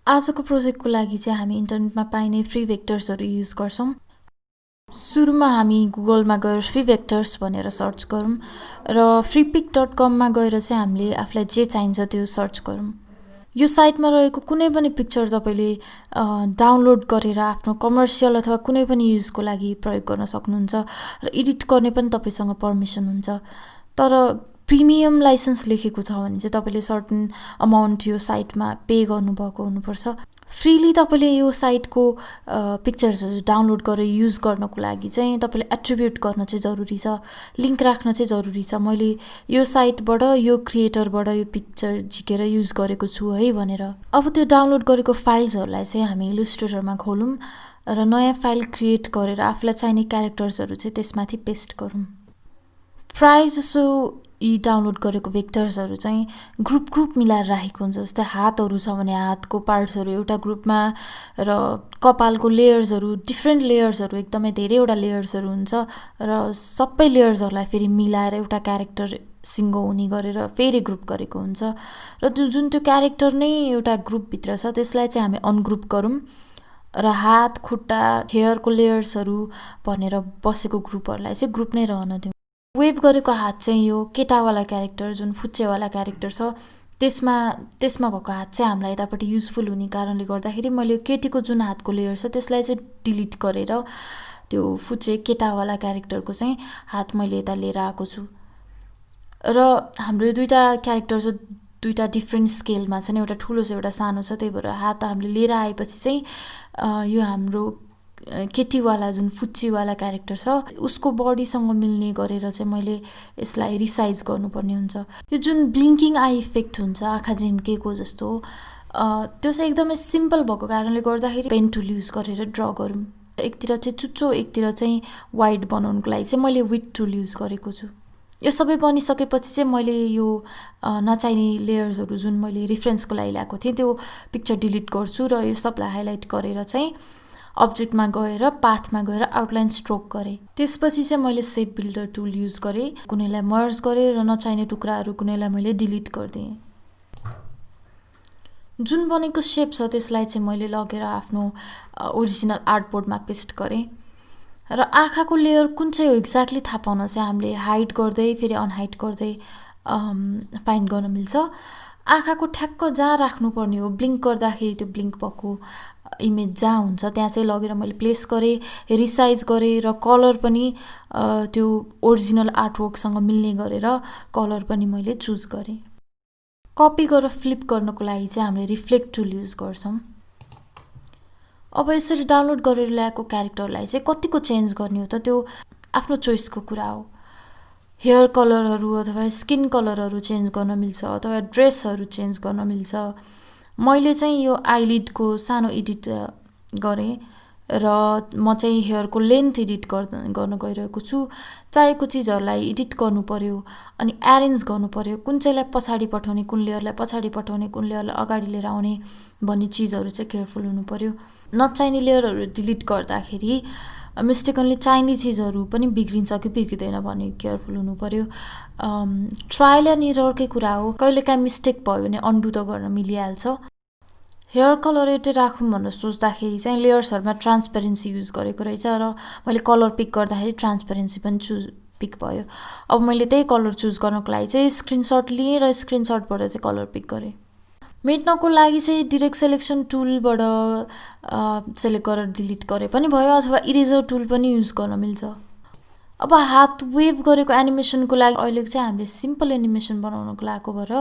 आजको प्रोजेक्टको लागि चाहिँ हामी इन्टरनेटमा पाइने फ्री भेक्टर्सहरू युज गर्छौँ। सुरुमा हामी गुगलमा गएर फ्री भेक्टर्स भनेर सर्च गरौँ र freepik.com गएर चाहिँ हामीले आफूलाई जे चाहिन्छ त्यो सर्च गरौँ। यो साइटमा रहेको कुनै पनि पिक्चर तपाईँले डाउनलोड गरेर आफ्नो कमर्सियल अथवा कुनै पनि युजको लागि प्रयोग गर्न सक्नुहुन्छ र एडिट गर्ने पनि तपाईँसँग पर्मिसन हुन्छ। तर प्रिमियम लाइसेन्स लेखेको छ भने चाहिँ तपाईँले सर्टन अमाउन्ट यो साइटमा पे गर्नुभएको हुनुपर्छ। फ्रीली तपाईँले यो साइटको पिक्चर्सहरू डाउनलोड गरेर युज गर्नको लागि चाहिँ तपाईँले एट्रिब्युट गर्न चाहिँ जरुरी छ, लिङ्क राख्न चाहिँ जरुरी छ। मैले यो साइटबाट यो क्रिएटरबाट यो पिक्चर झिकेर युज गरेको छु है भनेर। अब त्यो डाउनलोड गरेको फाइल्सहरूलाई चाहिँ हामी इलस्ट्रेटरमा खोलौँ र नयाँ फाइल क्रिएट गरेर आफूलाई चाहिने क्यारेक्टर्सहरू चाहिँ त्यसमाथि पेस्ट गरौँ। प्राय जसो यी डाउनलोड गरेको भेक्टर्सहरू चाहिँ ग्रुप मिलाएर राखेको हुन्छ। जस्तै हातहरू छ भने हातको पार्ट्सहरू एउटा ग्रुपमा र कपालको लेयर्सहरू डिफ्रेन्ट लेयर्सहरू एकदमै धेरैवटा लेयर्सहरू हुन्छ र सबै लेयर्सहरूलाई फेरि मिलाएर एउटा क्यारेक्टर सिङ्गो हुने गरेर फेरि ग्रुप गरेको हुन्छ र जुन त्यो क्यारेक्टर नै एउटा ग्रुपभित्र छ त्यसलाई चाहिँ हामी अनग्रुप गरौँ र हात खुट्टा हेयरको लेयर्सहरू भनेर बसेको ग्रुपहरूलाई चाहिँ ग्रुप नै रहन दिउँ। वेभ गरेको हात चाहिँ यो केटावाला क्यारेक्टर जुन फुच्चेवाला क्यारेक्टर छ त्यसमा भएको हात चाहिँ हामीलाई यतापट्टि युजफुल हुने कारणले गर्दाखेरि मैले केटीको जुन हातको लेयर छ त्यसलाई चाहिँ डिलिट गरेर त्यो फुच्चे केटावाला क्यारेक्टरको चाहिँ हात मैले यता लिएर आएको छु। र हाम्रो दुईवटा क्यारेक्टर चाहिँ दुईवटा डिफ्रेन्ट स्केलमा छन्, एउटा ठुलो छ एउटा सानो छ। त्यही भएर हात हामीले लिएर आएपछि चाहिँ यो हाम्रो केटीवाला जुन फुच्चीवाला क्यारेक्टर छ उसको बडीसँग मिल्ने गरेर चाहिँ मैले यसलाई रिसाइज गर्नुपर्ने हुन्छ। यो जुन ब्लिङ्किङ आई इफेक्ट हुन्छ आँखा झिम्केको जस्तो त्यो चाहिँ एकदमै सिम्पल भएको कारणले गर्दाखेरि पेन टुल युज गरेर ड्र गरौँ। एकतिर चाहिँ चुच्चो एकतिर चाहिँ वाइड बनाउनुको लागि चाहिँ मैले विड टुल युज गरेको छु। यो सबै बनिसकेपछि चाहिँ मैले यो नचाहिने लेयर्सहरू जुन मैले रिफरेन्सको लागि ल्याएको थिएँ त्यो पिक्चर डिलिट गर्छु र यो सबलाई हाइलाइट गरेर चाहिँ अब्जेक्टमा गएर पाथमा गएर आउटलाइन स्ट्रोक गरेँ। त्यसपछि चाहिँ मैले सेप बिल्डर टुल युज गरेँ, कुनैलाई मर्ज गरेँ र नचाहिने टुक्राहरू कुनैलाई मैले डिलिट गरिदिएँ। जुन बनेको सेप छ त्यसलाई चाहिँ मैले लगेर आफ्नो ओरिजिनल आर्टबोर्डमा पेस्ट गरेँ र आँखाको लेयर कुन चाहिँ हो एक्ज्याक्टली थाहा पाउन चाहिँ हामीले हाइड गर्दै फेरि अनहाइड गर्दै फाइन्ड गर्न मिल्छ। आँखाको ठ्याक्क जहाँ राख्नुपर्ने हो ब्लिङ्क गर्दाखेरि त्यो ब्लिङ्क भएको इमेज जहाँ हुन्छ त्यहाँ चाहिँ लगेर मैले प्लेस गरेँ, रिसाइज गरेँ र कलर पनि त्यो ओरिजिनल आर्टवर्कसँग मिल्ने गरेर कलर पनि मैले चुज गरेँ। कपी गरेर फ्लिप गर्नको लागि चाहिँ हामीले रिफ्लेक्ट टुल युज गर्छौँ। अब यसरी डाउनलोड गरेर ल्याएको क्यारेक्टरलाई चाहिँ कतिको चेन्ज गर्ने हो त त्यो आफ्नो चोइसको कुरा हो। हेयर कलरहरू अथवा स्किन कलरहरू चेन्ज गर्न मिल्छ अथवा ड्रेसहरू चेन्ज गर्न मिल्छ। मैले चाहिँ यो आइलिडको सानो एडिट गरेँ र म चाहिँ हेयरको लेन्थ एडिट गर्न गइरहेको छु। चाहिएको चिजहरूलाई एडिट गर्नु पर्यो अनि एरेन्ज गर्नु पर्यो, कुन चाहिँलाई पछाडि पठाउने, कुन लेयरलाई पछाडि पठाउने, कुन लेयरलाई अगाडि लिएर आउने भन्ने चिजहरू चाहिँ केयरफुल हुनु पर्यो। नचाहिने लेयरहरू डिलिट गर्दाखेरि मिस्टेकनली चाहिने चिजहरू पनि बिग्रिन्छ कि बिग्रिँदैन भन्ने केयरफुल हुनु पर्यो। ट्रायल एन्ड एररकै कुरा हो, कहिलेकाहीँ मिस्टेक भयो भने अन्डु त गर्न मिलिहाल्छ। हेयर कलर एउटै राखौँ भनेर सोच्दाखेरि चाहिँ लेयर्सहरूमा ट्रान्सपेरेन्सी युज गरेको रहेछ र मैले कलर पिक गर्दाखेरि ट्रान्सपेरेन्सी पनि पिक भयो। अब मैले त्यही कलर चुज गर्नको लागि चाहिँ स्क्रिनसट लिएँ र स्क्रिनसटबाट चाहिँ कलर पिक गरेँ। मेट्नको लागि चाहिँ डिरेक्ट सेलेक्सन टुलबाट सेलेक्ट गरेर डिलिट गरे पनि भयो अथवा इरेजर टुल पनि युज गर्न मिल्छ। अब हात वेभ गरेको एनिमेसनको लागि अहिले चाहिँ हामीले सिम्पल एनिमेसन बनाउनको लागि भएर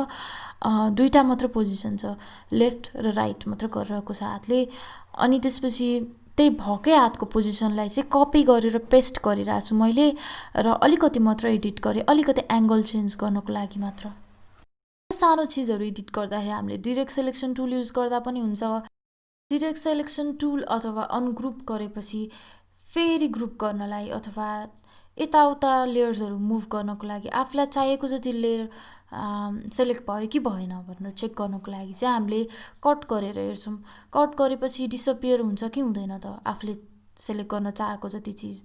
दुईवटा मात्र पोजिसन छ, लेफ्ट र राइट मात्र गरिरहेको छ हातले। अनि त्यसपछि त्यही भएकै हातको पोजिसनलाई चाहिँ कपी गरेर पेस्ट गरिरहेको छु मैले र अलिकति मात्र एडिट गरेँ, अलिकति एङ्गल चेन्ज गर्नको लागि मात्र। सानो चिजहरू एडिट गर्दाखेरि हामीले डिरेक्ट सेलेक्सन टुल युज गर्दा पनि हुन्छ। डिरेक्ट सेलेक्सन टुल अथवा अनग्रुप गरेपछि फेरि ग्रुप गर्नलाई अथवा यताउता लेयर्सहरू मुभ गर्नको लागि आफूलाई चाहिएको जति लेयर सेलेक्ट भयो कि भएन भनेर चेक गर्नको लागि चाहिँ हामीले कट गरेर हेर्छौँ। कट गरेपछि डिसपियर हुन्छ कि हुँदैन त, आफूले सेलेक्ट गर्न चाहेको जति चिज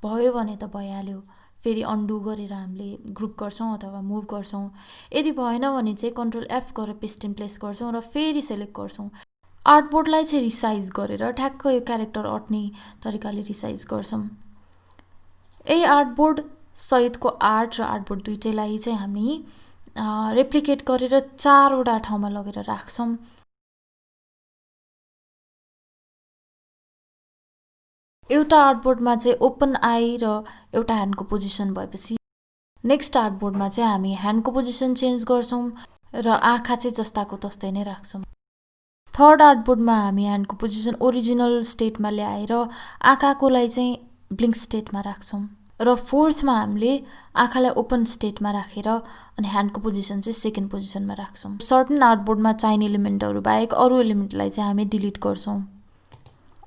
भयो भने त भइहाल्यो। फेरि अन्डु गरेर हामीले ग्रुप गर्छौँ अथवा मुभ गर्छौँ। यदि भएन भने चाहिँ कन्ट्रोल एफ गरेर पेस्ट इन प्लेस गर्छौँ र फेरि सेलेक्ट गर्छौँ। आर्टबोर्डलाई चाहिँ रिसाइज गरेर ठ्याक्क यो क्यारेक्टर अट्ने तरिकाले रिसाइज गर्छौँ। यही आर्टबोर्ड सहितको आर्ट र आर्टबोर्ड दुइटैलाई चाहिँ हामी रेप्लिकेट गरेर 4 वटा ठाउँमा लगेर राख्छौँ। एउटा आर्टबोर्डमा चाहिँ ओपन आई र एउटा ह्यान्डको पोजिसन भएपछि नेक्स्ट आर्टबोर्डमा चाहिँ हामी ह्यान्डको पोजिसन चेन्ज गर्छौँ र आँखा चाहिँ जस्ताको तस्तै नै राख्छौँ। थर्ड आर्टबोर्डमा हामी ह्यान्डको पोजिसन ओरिजिनल स्टेटमा ल्याएर आँखाकोलाई चाहिँ ब्लिङ्क स्टेटमा राख्छौँ र फोर्थमा हामीले आँखालाई ओपन स्टेटमा राखेर अनि ह्यान्डको पोजिसन चाहिँ सेकेन्ड पोजिसनमा राख्छौँ। सर्टन आर्टबोर्डमा चाहिने एलिमेन्टहरू बाहेक अरू एलिमेन्टलाई चाहिँ हामी डिलिट गर्छौँ।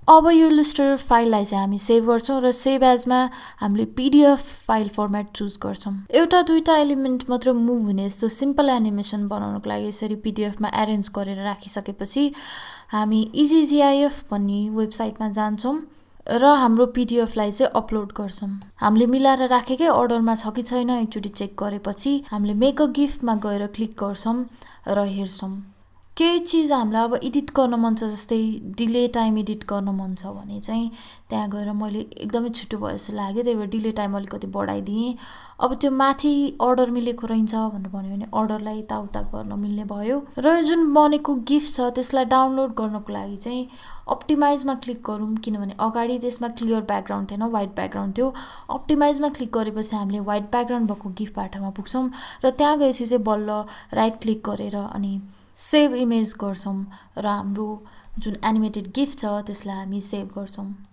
अब यो इलस्ट्रेटर फाइललाई चाहिँ हामी सेभ गर्छौँ र सेभ एजमा हामीले PDF फाइल फर्मेट चुज गर्छौँ। एउटा दुईटा एलिमेन्ट मात्र मुभ हुने यस्तो सिम्पल एनिमेसन बनाउनको लागि यसरी PDFमा एरेन्ज गरेर राखिसकेपछि हामी EasyGIF भन्ने वेबसाइटमा जान्छौँ र हाम्रो PDFलाई चाहिँ अपलोड गर्छौँ। हामीले मिलाएर राखेकै अर्डरमा छ कि छैन एकचोटि चेक गरेपछि हामीले मेक अ गिफमा गएर क्लिक गर्छौँ र हेर्छौँ। केही चिज हामीलाई अब एडिट गर्न मन छ, जस्तै डिले टाइम एडिट गर्न मन छ भने चाहिँ त्यहाँ गएर मैले एकदमै छिटो भयो जस्तो लाग्यो, त्यही भएर डिले टाइम अलिकति बढाइदिएँ। अब त्यो माथि अर्डर मिलेको रहन्छ भनेर भन्यो भने अर्डरलाई यताउता गर्न मिल्ने भयो। र यो जुन बनेको गिफ्ट छ त्यसलाई डाउनलोड गर्नको लागि चाहिँ अप्टिमाइजमा क्लिक गरौँ, किनभने अगाडि त्यसमा क्लियर ब्याकग्राउन्ड थिएन, व्हाइट ब्याकग्राउन्ड थियो। अप्टिमाइजमा क्लिक गरेपछि हामीले व्हाइट ब्याकग्राउन्ड भएको गिफ्ट बाटामा पुग्छौँ र त्यहाँ गएपछि चाहिँ बल्ल राइट क्लिक गरेर अनि सेभ इमेज गर्छौँ र हाम्रो जुन एनिमेटेड गिफ्ट छ त्यसलाई हामी सेभ गर्छौँ।